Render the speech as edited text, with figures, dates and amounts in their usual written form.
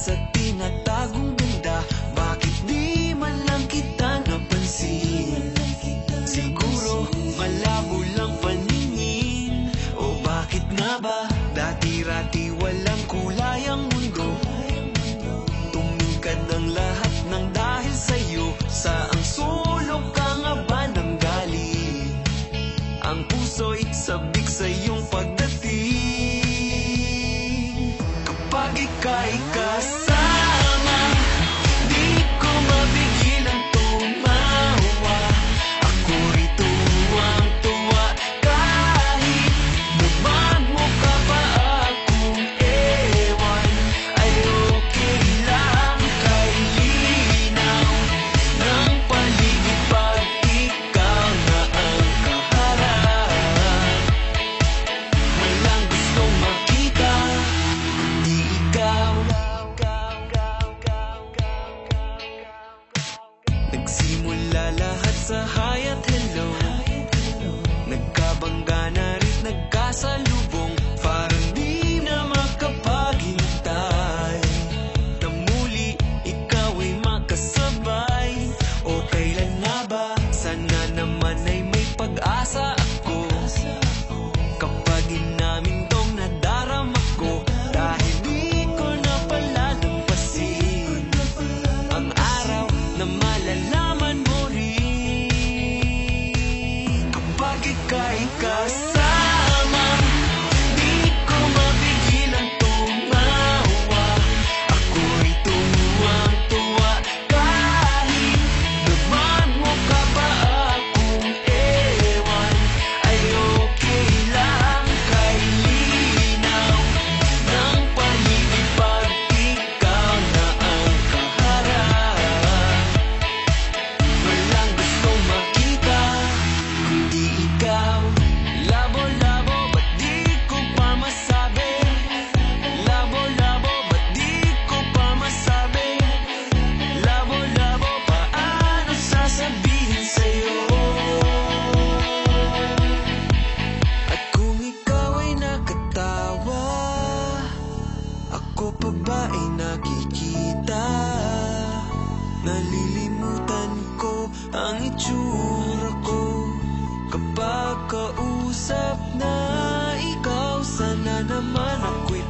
sa tinatagong ganda. Bakit di man lang kita napansin? Siguro malabo lang paningin, o bakit nga ba dati-rati walang kulay ang mundo? Tumingkad ang lahat ng dahil sa'yo. Saang sulok ka nga ba nang galing? Ang puso'y sabik sa iyong pagdating. Kapag ika'y kasama, di ko mapigilan tumawa. Ako rito ang tuwa kahit dumagmukha pa akong ewan. Ay okay lang, kay linaw ng paligid pag ikaw na ang kaharap. Walang gustong makita kundi ikaw. Nagsimula lahat sa hi at hello, nagkabangga na rin nagkasalubong. Parang di na makapaghintay na muli ikaw ay makasabay. O kailan nga ba? Sana naman ay may pag-asa ako. Kapag inamin tong nadarama ko, dahil di ko na pala lampasin ang araw na malalaman mo rin. Kapag ika'y kasama, di ko mapigilan tumawa. Ako'y tuwang-tuwa kahit dumagmukha pa akong ewan. Ay okay lang, kay linaw ng paligid pag ikaw na ang kaharap. Walang gustong makita kundi ikaw. Labo-labo, ba't di ko pa masabi? Labo-labo, ba't di ko pa masabi? Labo-labo, paano sasabihin sa'yo? At kung ikaw ay nakatawa, ako pa ba ay nakikita? Nalilimutan ko ang itsura ko kapag kausap na ikaw. Sana naman ako'y